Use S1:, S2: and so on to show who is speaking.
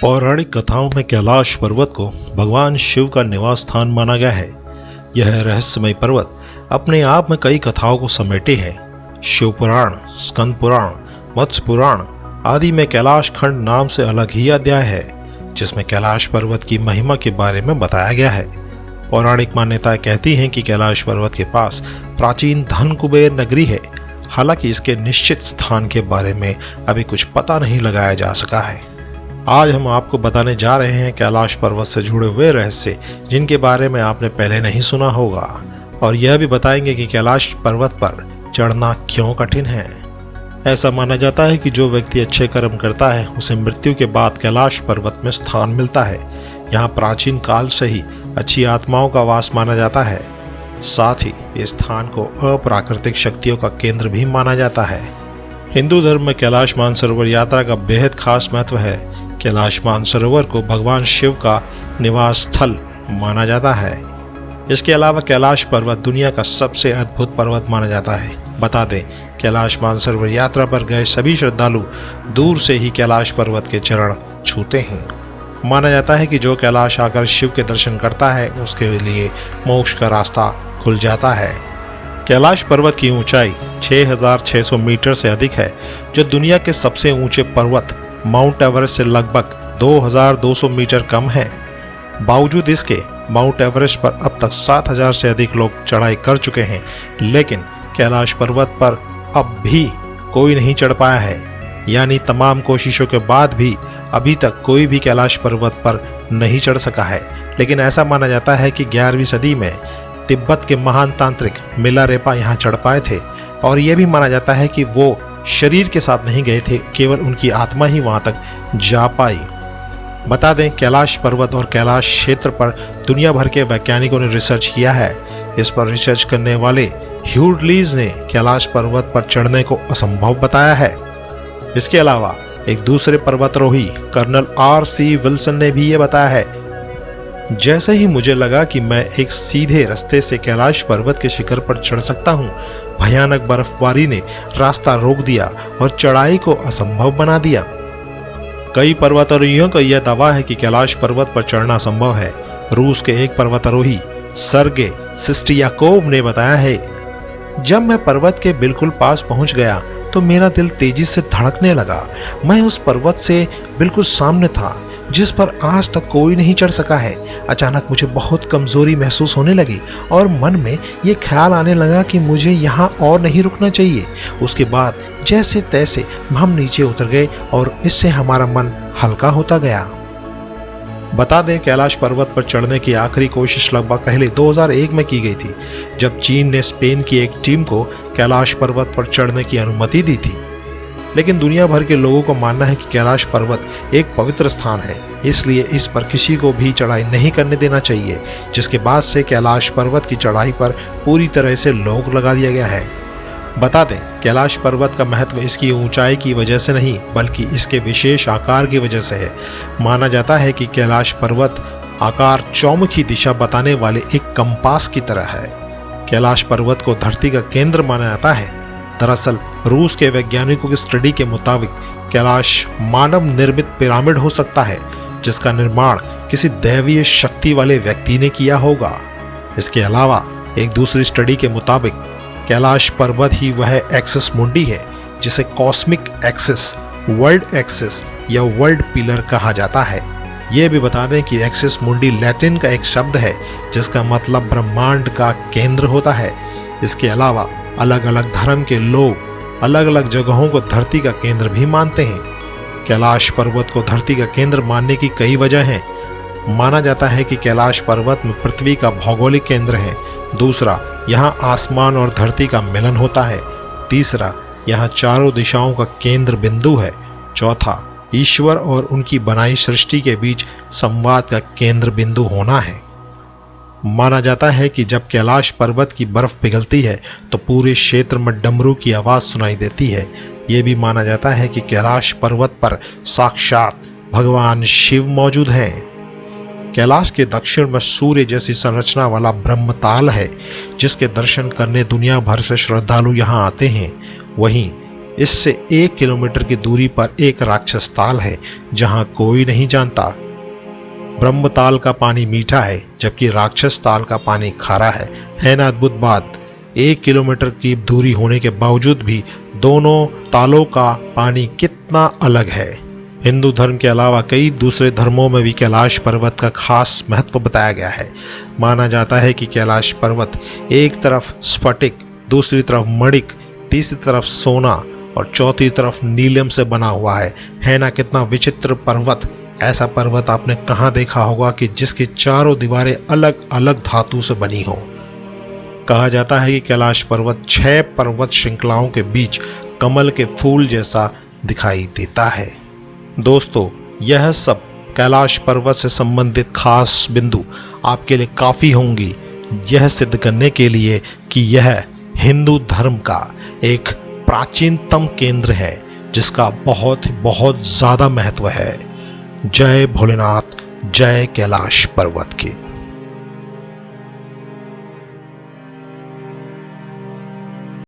S1: पौराणिक कथाओं में कैलाश पर्वत को भगवान शिव का निवास स्थान माना गया है। यह रहस्यमय पर्वत अपने आप में कई कथाओं को समेटे है। शिव पुराण, स्कंद पुराण, मत्स्य पुराण आदि में कैलाश खंड नाम से अलग ही अध्याय है, जिसमें कैलाश पर्वत की महिमा के बारे में बताया गया है। पौराणिक मान्यताएं कहती हैं कि कैलाश पर्वत के पास प्राचीन धन कुबेर नगरी है। हालांकि इसके निश्चित स्थान के बारे में अभी कुछ पता नहीं लगाया जा सका है। आज हम आपको बताने जा रहे हैं कैलाश पर्वत से जुड़े हुए रहस्य, जिनके बारे में आपने पहले नहीं सुना होगा, और यह भी बताएंगे कि कैलाश पर्वत पर चढ़ना क्यों कठिन है। ऐसा माना जाता है कि जो व्यक्ति अच्छे कर्म करता है उसे मृत्यु के बाद कैलाश पर्वत में स्थान मिलता है। यहाँ प्राचीन काल से ही अच्छी आत्माओं का वास माना जाता है। साथ ही इस स्थान को अप्राकृतिक शक्तियों का केंद्र भी माना जाता है। हिंदू धर्म में कैलाश मानसरोवर यात्रा का बेहद खास महत्व है। कैलाश मानसरोवर को भगवान शिव का निवास स्थल माना जाता है। इसके अलावा कैलाश पर्वत दुनिया का सबसे अद्भुत पर्वत माना जाता है। बता दें, कैलाश मानसरोवर यात्रा पर गए सभी श्रद्धालु दूर से ही कैलाश पर्वत के चरण छूते हैं। माना जाता है कि जो कैलाश आकर शिव के दर्शन करता है उसके लिए मोक्ष का रास्ता खुल जाता है। कैलाश पर्वत की ऊंचाई 6600 मीटर से अधिक है, जो दुनिया के सबसे ऊंचे पर्वत माउंट एवरेस्ट से लगभग 2200 मीटर कम है। बावजूद इसके माउंट एवरेस्ट पर अब तक 7000 से अधिक लोग चढ़ाई कर चुके हैं, लेकिन कैलाश पर्वत पर अब भी कोई नहीं चढ़ पाया है। यानी तमाम कोशिशों के बाद भी अभी तक कोई भी कैलाश पर्वत पर नहीं चढ़ सका है। लेकिन ऐसा माना जाता है कि 11वीं सदी में तिब्बत के महान तांत्रिक मिलारेपा यहाँ चढ़ पाए थे, और यह भी माना जाता है कि वो शरीर के साथ नहीं गए थे, केवल उनकी आत्मा ही वहां तक जा पाई। बता दें, कैलाश पर्वत और कैलाश क्षेत्र पर दुनिया भर के वैज्ञानिकों ने रिसर्च किया है। इस पर रिसर्च करने वाले ह्यू लीज ने कैलाश पर्वत पर चढ़ने को असंभव बताया है। इसके अलावा एक दूसरे पर्वतारोही कर्नल R.C. विल्सन ने भी ये बताया है। जैसे ही मुझे लगा कि मैं एक सीधे रास्ते से कैलाश पर्वत के शिखर पर चढ़ सकता हूँ, भयानक बर्फबारी ने रास्ता रोक दिया और चढ़ाई को असंभव बना दिया। कई पर्वतारोहियों का यह दावा है कि कैलाश पर्वत पर चढ़ना संभव है। रूस के एक पर्वतारोही सर्गे सिस्टियाकोव ने बताया है, जब मैं पर्वत के बिल्कुल पास पहुंच गया तो मेरा दिल तेजी से धड़कने लगा। मैं उस पर्वत से बिल्कुल सामने था, जिस पर आज तक कोई नहीं चढ़ सका है। अचानक मुझे बहुत कमजोरी महसूस होने लगी और मन में ये ख्याल आने लगा कि मुझे यहाँ और नहीं रुकना चाहिए। उसके बाद जैसे तैसे हम नीचे उतर गए और इससे हमारा मन हल्का होता गया। बता दें, कैलाश पर्वत पर चढ़ने की आखिरी कोशिश लगभग पहले 2001 में की गई थी, जब चीन ने स्पेन की एक टीम को कैलाश पर्वत पर चढ़ने की अनुमति दी थी। लेकिन दुनिया भर के लोगों का मानना है कि कैलाश पर्वत एक पवित्र स्थान है, इसलिए इस पर किसी को भी चढ़ाई नहीं करने देना चाहिए, जिसके बाद से कैलाश पर्वत की चढ़ाई पर पूरी तरह से रोक लगा दिया गया है। बता दें, कैलाश पर्वत का महत्व इसकी ऊंचाई की वजह से नहीं, बल्कि इसके विशेष आकार की वजह से है। माना जाता है कि कैलाश पर्वत आकार चौमुखी दिशा बताने वाले एक कंपास की तरह है। कैलाश पर्वत को धरती का केंद्र माना जाता है। दरअसल रूस के वैज्ञानिकों की स्टडी के मुताबिक कैलाश मानव निर्मित पिरामिड हो सकता है, जिसका निर्माण किसी दैवीय शक्ति वाले व्यक्ति ने किया होगा। इसके अलावा एक दूसरी स्टडी के मुताबिक कैलाश पर्वत ही वह एक्सिस मुंडी है जिसे कॉस्मिक एक्सिस, वर्ल्ड एक्सिस या वर्ल्ड पिलर कहा जाता है। ये भी बता दें कि एक्सिस मुंडी लैटिन का एक शब्द है जिसका मतलब ब्रह्मांड का केंद्र होता है। इसके अलावा अलग अलग धर्म के लोग अलग अलग जगहों को धरती का केंद्र भी मानते हैं। कैलाश पर्वत को धरती का केंद्र मानने की कई वजह हैं। माना जाता है कि कैलाश पर्वत में पृथ्वी का भौगोलिक केंद्र है। दूसरा, यहाँ आसमान और धरती का मिलन होता है। तीसरा, यहाँ चारों दिशाओं का केंद्र बिंदु है। चौथा, ईश्वर और उनकी बनाई सृष्टि के बीच संवाद का केंद्र बिंदु होना है। माना जाता है कि जब कैलाश पर्वत की बर्फ पिघलती है तो पूरे क्षेत्र में डमरू की आवाज सुनाई देती है। यह भी माना जाता है कि कैलाश पर्वत पर साक्षात भगवान शिव मौजूद हैं। कैलाश के दक्षिण में सूर्य जैसी संरचना वाला ब्रह्मताल है, जिसके दर्शन करने दुनिया भर से श्रद्धालु यहाँ आते हैं। वहीं इससे 1 किलोमीटर की दूरी पर एक राक्षस ताल है जहां कोई नहीं जानता ब्रह्मताल का पानी मीठा है जबकि राक्षस ताल का पानी खारा है ना अद्भुत बात। 1 किलोमीटर की दूरी होने के बावजूद भी दोनों तालों का पानी कितना अलग है। हिंदू धर्म के अलावा कई दूसरे धर्मों में भी कैलाश पर्वत का खास महत्व बताया गया है। माना जाता है कि कैलाश पर्वत एक तरफ स्फटिक, दूसरी तरफ मणिक, तीसरी तरफ सोना और चौथी तरफ नीलम से बना हुआ है ना कितना विचित्र पर्वत। ऐसा पर्वत आपने कहाँ देखा होगा कि जिसकी चारों दीवारें अलग अलग धातु से बनी हो। कहा जाता है कि कैलाश पर्वत 6 पर्वत श्रृंखलाओं के बीच कमल के फूल जैसा दिखाई देता है। दोस्तों, यह सब कैलाश पर्वत से संबंधित खास बिंदु आपके लिए काफी होंगी यह सिद्ध करने के लिए कि यह हिंदू धर्म का एक प्राचीनतम केंद्र है जिसका बहुत बहुत ज्यादा महत्व है। जय भोलेनाथ, जय कैलाश पर्वत की।